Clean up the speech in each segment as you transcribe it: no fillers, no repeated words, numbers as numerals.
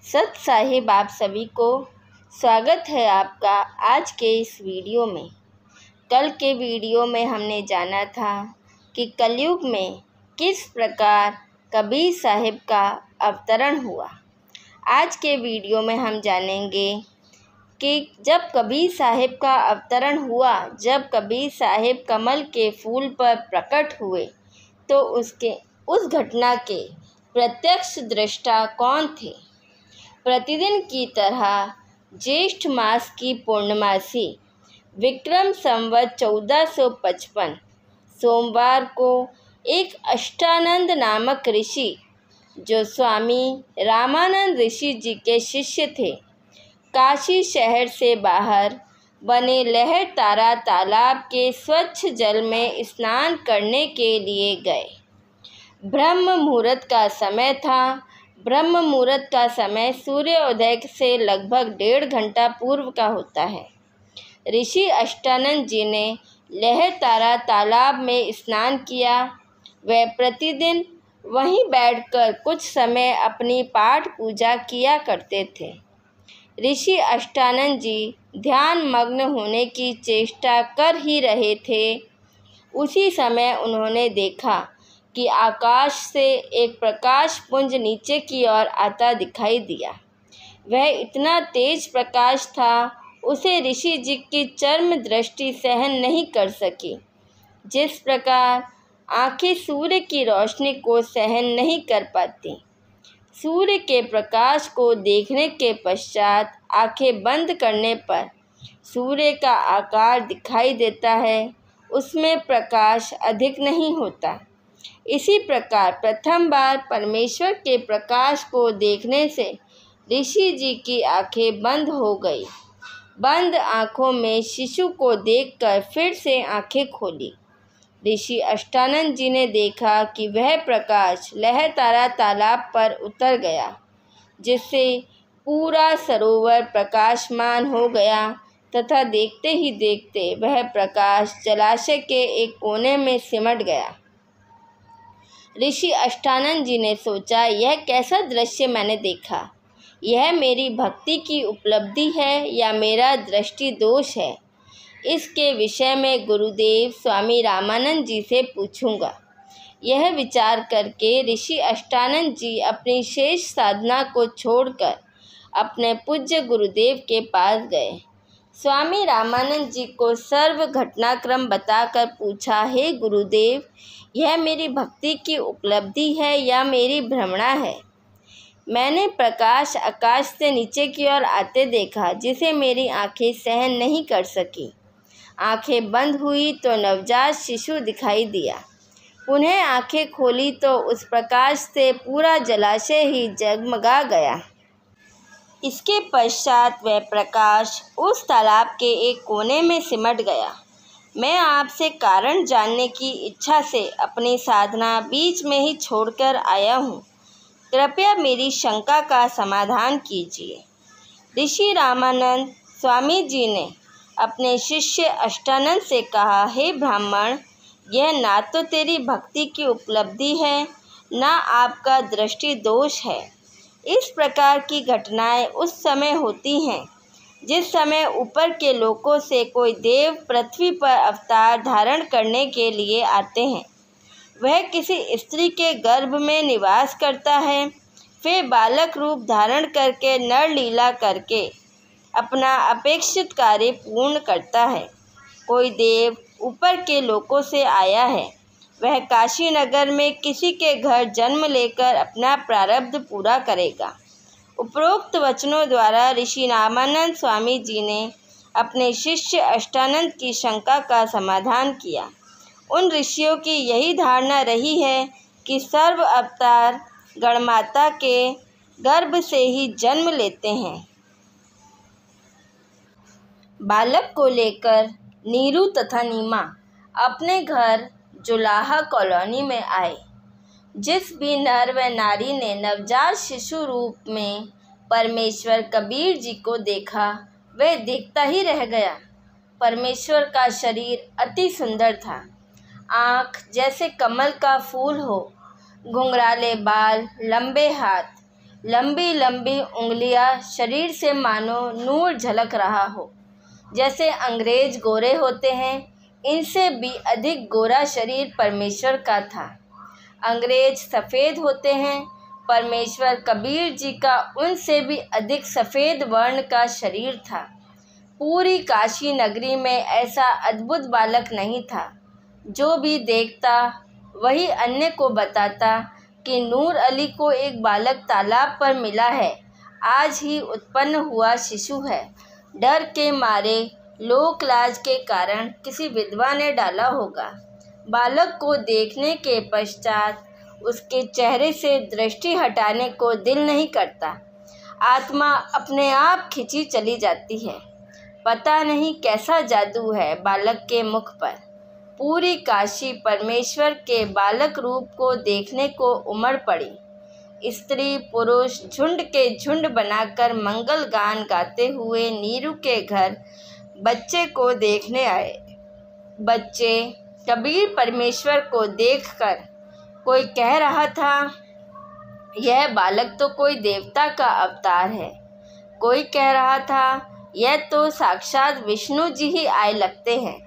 सत साहिब आप सभी को स्वागत है आपका आज के इस वीडियो में। कल के वीडियो में हमने जाना था कि कलयुग में किस प्रकार कबीर साहिब का अवतरण हुआ। आज के वीडियो में हम जानेंगे कि जब कबीर साहिब का अवतरण हुआ, जब कबीर साहिब कमल के फूल पर प्रकट हुए, तो उस घटना के प्रत्यक्ष दृष्टा कौन थे। प्रतिदिन की तरह ज्येष्ठ मास की पूर्णमासी विक्रम संवत 1455 सोमवार को एक अष्टानंद नामक ऋषि, जो स्वामी रामानंद ऋषि जी के शिष्य थे, काशी शहर से बाहर बने लहर तारा तालाब के स्वच्छ जल में स्नान करने के लिए गए। ब्रह्म मुहूर्त का समय था। ब्रह्म मुहूर्त का समय सूर्योदय से लगभग 1.5 घंटा पूर्व का होता है। ऋषि अष्टानंद जी ने लहर तारा तालाब में स्नान किया। वह प्रतिदिन वहीं बैठकर कुछ समय अपनी पाठ पूजा किया करते थे। ऋषि अष्टानंद जी ध्यान मग्न होने की चेष्टा कर ही रहे थे। उसी समय उन्होंने देखा कि आकाश से एक प्रकाश पुंज नीचे की ओर आता दिखाई दिया। वह इतना तेज प्रकाश था, उसे ऋषि जी की चर्म दृष्टि सहन नहीं कर सकी। जिस प्रकार आंखें सूर्य की रोशनी को सहन नहीं कर पाती। सूर्य के प्रकाश को देखने के पश्चात आंखें बंद करने पर सूर्य का आकार दिखाई देता है, उसमें प्रकाश अधिक नहीं होता। इसी प्रकार प्रथम बार परमेश्वर के प्रकाश को देखने से ऋषि जी की आंखें बंद हो गई। बंद आँखों में शिशु को देखकर फिर से आंखें खोली। ऋषि अष्टानंद जी ने देखा कि वह प्रकाश लहर तारा तालाब पर उतर गया, जिससे पूरा सरोवर प्रकाशमान हो गया तथा देखते ही देखते वह प्रकाश जलाशय के एक कोने में सिमट गया। ऋषि अष्टानंद जी ने सोचा, यह कैसा दृश्य मैंने देखा। यह मेरी भक्ति की उपलब्धि है या मेरा दृष्टि दोष है। इसके विषय में गुरुदेव स्वामी रामानंद जी से पूछूंगा। यह विचार करके ऋषि अष्टानंद जी अपनी शेष साधना को छोड़कर अपने पूज्य गुरुदेव के पास गए। स्वामी रामानंद जी को सर्व घटनाक्रम बताकर पूछा, हे गुरुदेव, यह मेरी भक्ति की उपलब्धि है या मेरी भ्रमणा है। मैंने प्रकाश आकाश से नीचे की ओर आते देखा, जिसे मेरी आंखें सहन नहीं कर सकी। आंखें बंद हुई तो नवजात शिशु दिखाई दिया। उन्हें आंखें खोली तो उस प्रकाश से पूरा जलाशय ही जगमगा गया। इसके पश्चात वह प्रकाश उस तालाब के एक कोने में सिमट गया। मैं आपसे कारण जानने की इच्छा से अपनी साधना बीच में ही छोड़कर आया हूँ। कृपया मेरी शंका का समाधान कीजिए। ऋषि रामानंद स्वामी जी ने अपने शिष्य अष्टानंद से कहा, हे ब्राह्मण, यह ना तो तेरी भक्ति की उपलब्धि है, ना आपका दृष्टि दोष है। इस प्रकार की घटनाएं उस समय होती हैं जिस समय ऊपर के लोकों से कोई देव पृथ्वी पर अवतार धारण करने के लिए आते हैं। वह किसी स्त्री के गर्भ में निवास करता है, फिर बालक रूप धारण करके नर लीला करके अपना अपेक्षित कार्य पूर्ण करता है। कोई देव ऊपर के लोकों से आया है, वह काशी नगर में किसी के घर जन्म लेकर अपना प्रारब्ध पूरा करेगा। उपरोक्त वचनों द्वारा ऋषि रामानंद स्वामी जी ने अपने शिष्य अष्टानंद की शंका का समाधान किया। उन ऋषियों की यही धारणा रही है कि सर्व अवतार गणमाता के गर्भ से ही जन्म लेते हैं। बालक को लेकर नीरू तथा नीमा अपने घर जुलाहा कॉलोनी में आए। जिस भी नर व नारी ने नवजात शिशु रूप में परमेश्वर कबीर जी को देखा, वह देखता ही रह गया। परमेश्वर का शरीर अति सुंदर था। आँख जैसे कमल का फूल हो, घुंघराले बाल, लंबे हाथ, लंबी लंबी उंगलियां, शरीर से मानो नूर झलक रहा हो। जैसे अंग्रेज गोरे होते हैं, इनसे भी अधिक गोरा शरीर परमेश्वर का था। अंग्रेज सफ़ेद होते हैं, परमेश्वर कबीर जी का उनसे भी अधिक सफ़ेद वर्ण का शरीर था। पूरी काशी नगरी में ऐसा अद्भुत बालक नहीं था। जो भी देखता वही अन्य को बताता कि नूर अली को एक बालक तालाब पर मिला है, आज ही उत्पन्न हुआ शिशु है। डर के मारे, लोक लाज के कारण किसी विधवा ने डाला होगा। बालक को देखने के पश्चात उसके चेहरे से दृष्टि हटाने को दिल नहीं करता। आत्मा अपने आप खिंची चली जाती है। पता नहीं कैसा जादू है बालक के मुख पर। पूरी काशी परमेश्वर के बालक रूप को देखने को उमड़ पड़ी। स्त्री पुरुष झुंड के झुंड बनाकर मंगल गान गाते हुए नीरू के घर बच्चे को देखने आए। बच्चे कबीर परमेश्वर को देखकर कोई कह रहा था, यह बालक तो कोई देवता का अवतार है। कोई कह रहा था, यह तो साक्षात विष्णु जी ही आए लगते हैं।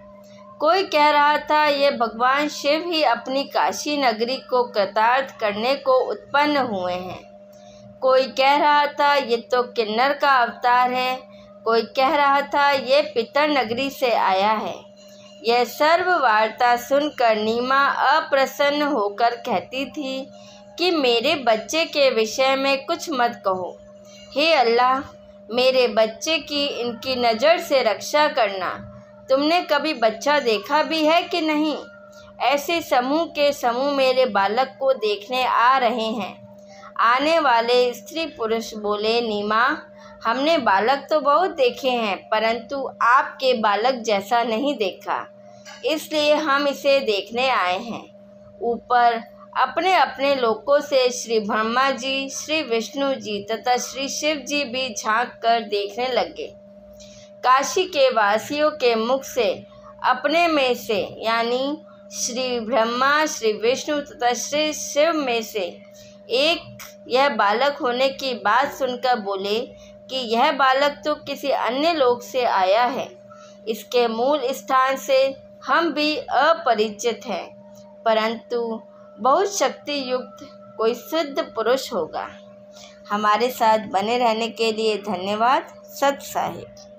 कोई कह रहा था, यह भगवान शिव ही अपनी काशी नगरी को कृतार्थ करने को उत्पन्न हुए हैं। कोई कह रहा था, ये तो किन्नर का अवतार है। कोई कह रहा था, यह पितर नगरी से आया है। यह सर्व वार्ता सुनकर नीमा अप्रसन्न होकर कहती थी कि मेरे बच्चे के विषय में कुछ मत कहो। हे अल्लाह, मेरे बच्चे की इनकी नज़र से रक्षा करना। तुमने कभी बच्चा देखा भी है कि नहीं? ऐसे समूह के समूह मेरे बालक को देखने आ रहे हैं। आने वाले स्त्री पुरुष बोले, नीमा, हमने बालक तो बहुत देखे हैं, परंतु आपके बालक जैसा नहीं देखा, इसलिए हम इसे देखने आए हैं। ऊपर अपने अपने लोकों से श्री ब्रह्मा जी, श्री विष्णु जी तथा श्री शिव जी भी झांक कर देखने लगे। काशी के वासियों के मुख से अपने में से यानी श्री ब्रह्मा, श्री विष्णु तथा श्री शिव में से एक यह बालक होने की बात सुनकर बोले कि यह बालक तो किसी अन्य लोक से आया है। इसके मूल स्थान से हम भी अपरिचित हैं, परंतु बहुत शक्ति युक्त कोई सिद्ध पुरुष होगा। हमारे साथ बने रहने के लिए धन्यवाद। सत साहिब।